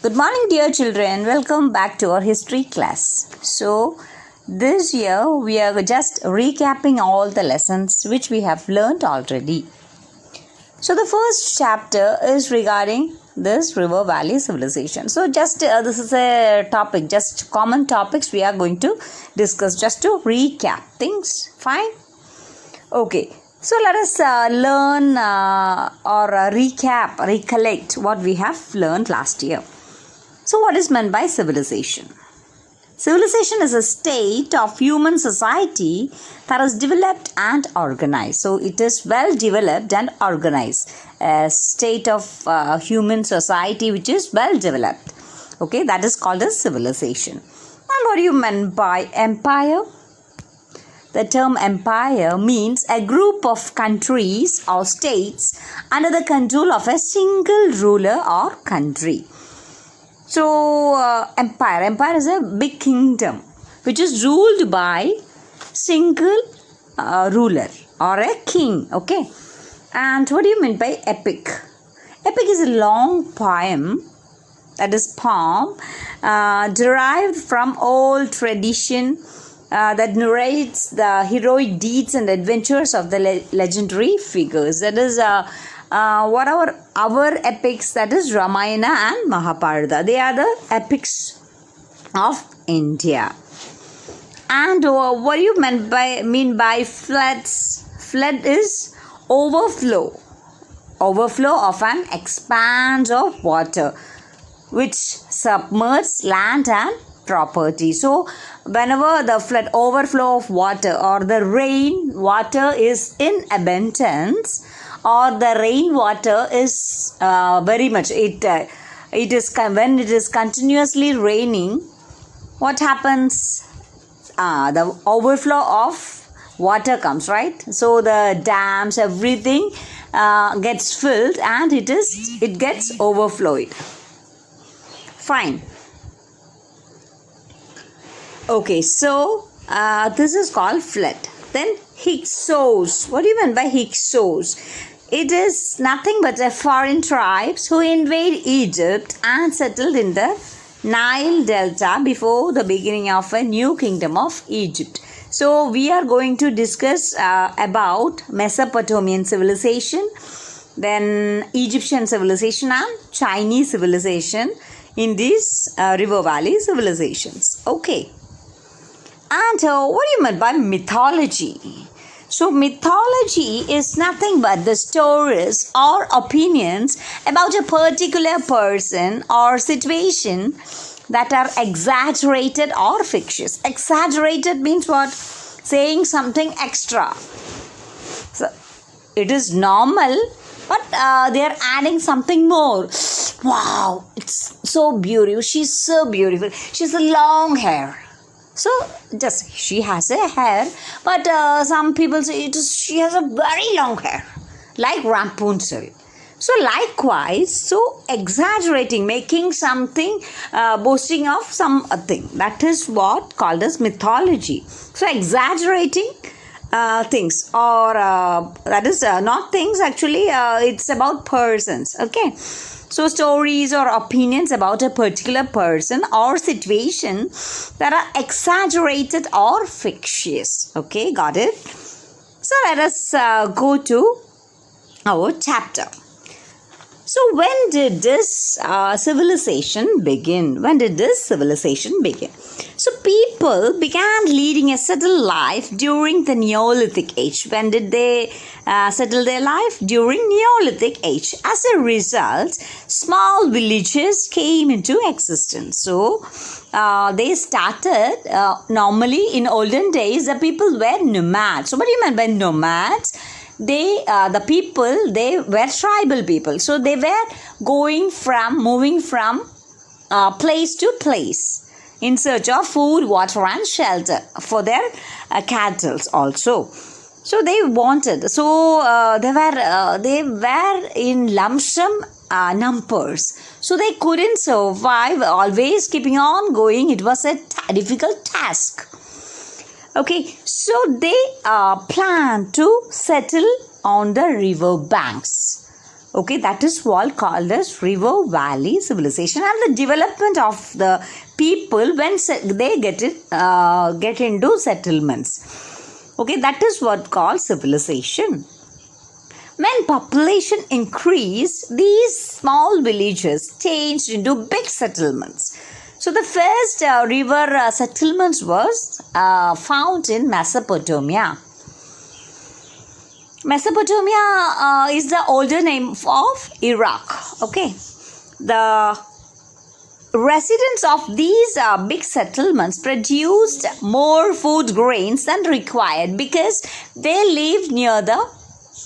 Good morning, dear children. Welcome back to our history class. So, this year we are just recapping all the lessons which we have learned already. So, the first chapter is regarding this river valley civilization. So, just this is a topic, just common topics we are going to discuss just to recap things. Fine? Okay. So let us learn recollect what we have learned last year. So what is meant by civilization? Civilization is a state of human society that is developed and organized. So it is well developed and organized. A state of human society which is well developed. Okay, that is called as civilization. And what do you mean by empire? The term empire means a group of countries or states under the control of a single ruler or country. So, empire is a big kingdom which is ruled by single ruler or a king. Okay. And what do you mean by epic? Epic is a long poem, that is poem, derived from old tradition that narrates the heroic deeds and adventures of the legendary figures. That is what our epics, that is Ramayana and Mahabharata. They are the epics of India. And what do you mean by floods? Flood is overflow of an expanse of water which submerges land and property. So whenever the flood, overflow of water or the rain water is in abundance, or the rainwater is very much, when it is continuously raining, what happens? The overflow of water comes, right? So the dams, everything gets filled and it gets overflowed. Fine. Okay, so this is called flood. Then Hyksos. What do you mean by Hyksos? It is nothing but a foreign tribes who invade Egypt and settled in the Nile Delta before the beginning of a new kingdom of Egypt. So we are going to discuss about Mesopotamian civilization, then Egyptian civilization and Chinese civilization in these river valley civilizations. Okay. And what do you mean by mythology? So mythology is nothing but the stories or opinions about a particular person or situation that are exaggerated or fictitious. Exaggerated means what? Saying something extra. So it is normal, but they are adding something more. Wow, it's so beautiful. She's so beautiful. She has a long hair. So just she has a hair, but some people say she has a very long hair, like Rapunzel. So likewise, so exaggerating, making something, boasting of something, that is what called as mythology. So exaggerating things, or that is not things, actually it's about persons. Okay. So stories or opinions about a particular person or situation that are exaggerated or fictitious. Okay, got it? So let us go to our chapter. So when did this civilization begin? When did this civilization begin? So people began leading a settled life during the Neolithic age. When did they settle their life? During Neolithic age. As a result, small villages came into existence. So they started, normally in olden days, the people were nomads. So what do you mean by nomads? They were tribal people. So they were moving from place to place in search of food, water and shelter for their cattle also. So they wanted. So they were in lump sum numbers. So they couldn't survive, always keeping on going. It was a difficult task. Okay, so they plan to settle on the river banks. Okay, that is called as river valley civilization, and the development of the people when they get into settlements. Okay, that is what called civilization. When population increased, these small villages changed into big settlements. So the first river settlements was found in Mesopotamia. Mesopotamia is the older name of Iraq. Okay, the residents of these big settlements produced more food grains than required because they lived near the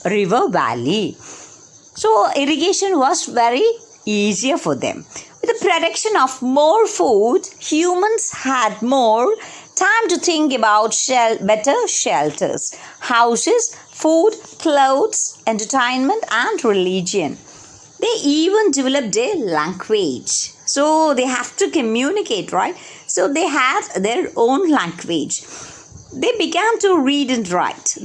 river valley. So irrigation was very easier for them. With the production of more food, humans had more time to think about better shelters, houses, food, clothes, entertainment, and religion. They even developed a language. So they have to communicate, right? So they had their own language. They began to read and write.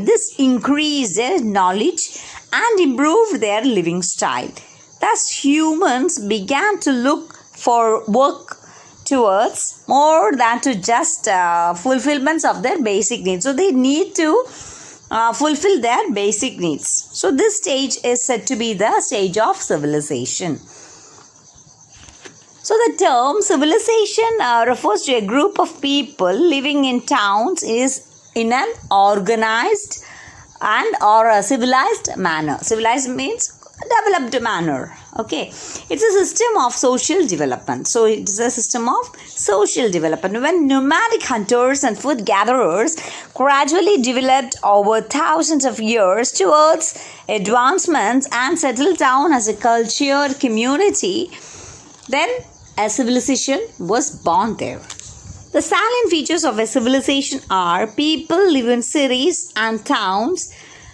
This increased their knowledge and improved their living style. Thus, humans began to look for work towards more than to just fulfillments of their basic needs. So they need to fulfill their basic needs. So this stage is said to be the stage of civilization. So the term civilization refers to a group of people living in towns in an organized and or a civilized manner. Civilized means developed manner. Okay, it's a system of social development. So it's a system of social development. When nomadic hunters and food gatherers gradually developed over thousands of years towards advancements and settled down as a cultured community, then a civilization was born there. The salient features of a civilization are people live in cities and towns.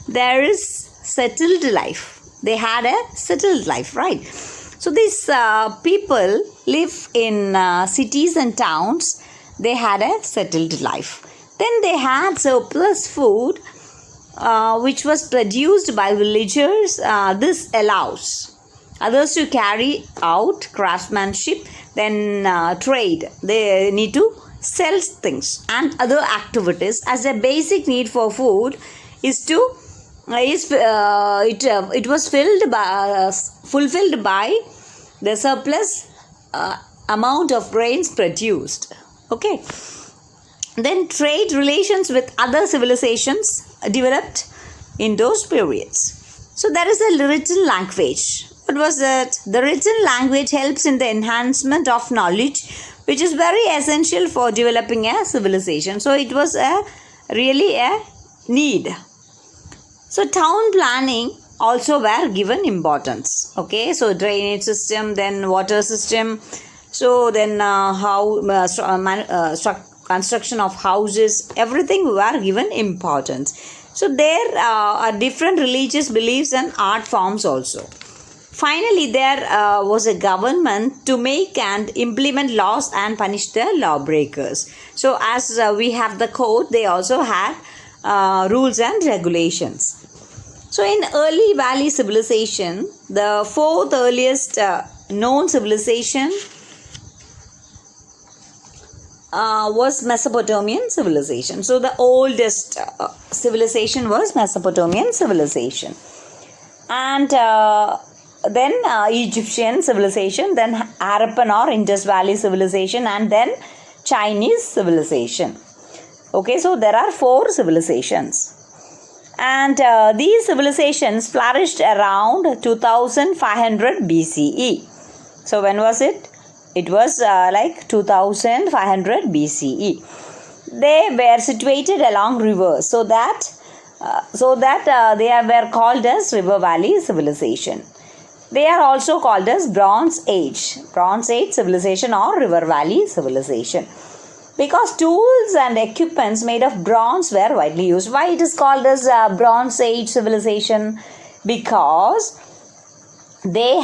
There is settled life. They had a settled life, right? So these people live in cities and towns. They had a settled life. Then they had surplus food which was produced by villagers. This allows others to carry out craftsmanship, then trade. They need to sell things and other activities, as a basic need for food is to it was fulfilled by the surplus amount of grains produced. Okay. Then trade relations with other civilizations developed in those periods. So there is a written language. What was that? The written language helps in the enhancement of knowledge, which is very essential for developing a civilization. So it was really a need. So town planning also were given importance. Okay, so drainage system, then water system. So then construction of houses, everything were given importance. So there are different religious beliefs and art forms also. Finally, there was a government to make and implement laws and punish the lawbreakers. So as we have the code, they also had rules and regulations. So in early valley civilization, the fourth earliest known civilization was Mesopotamian civilization. So the oldest civilization was Mesopotamian civilization. And then Egyptian civilization, then Harappan or Indus Valley civilization, and then Chinese civilization. Okay, so there are 4 civilizations. And these civilizations flourished around 2500 BCE. So when was it? It was like 2500 BCE. They were situated along rivers, so that they were called as River Valley civilization. They are also called as Bronze Age civilization or River Valley civilization, because tools and equipments made of bronze were widely used. Why it is called as Bronze Age civilization? Because they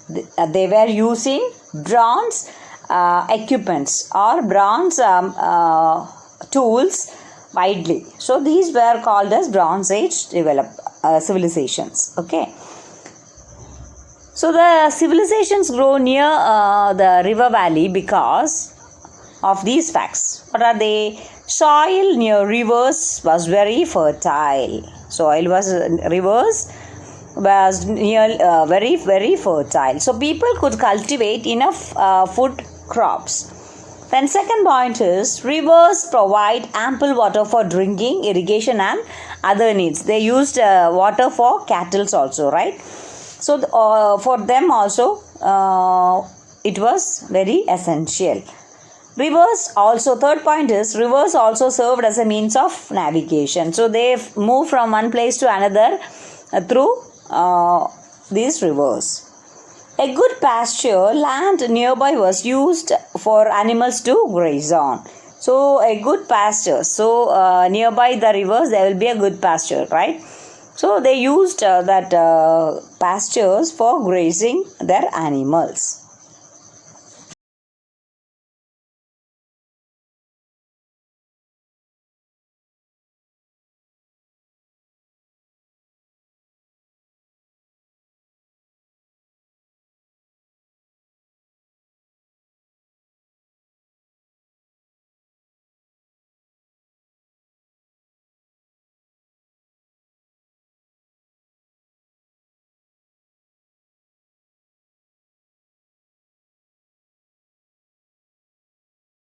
were using bronze equipments or bronze tools widely. So these were called as Bronze Age civilizations. Okay. So the civilizations grow near the river valley because of these facts. What are they? Soil near rivers was very fertile. Rivers was near very fertile. So people could cultivate enough food crops. Then second point is rivers provide ample water for drinking, irrigation and other needs. They used water for cattle also, right? So for them also it was very essential. Rivers also, third point is rivers also served as a means of navigation. So they move from one place to another through these rivers. A good pasture land nearby was used for animals to graze on. So a good pasture. So nearby the rivers there will be a good pasture, right? So they used that pastures for grazing their animals.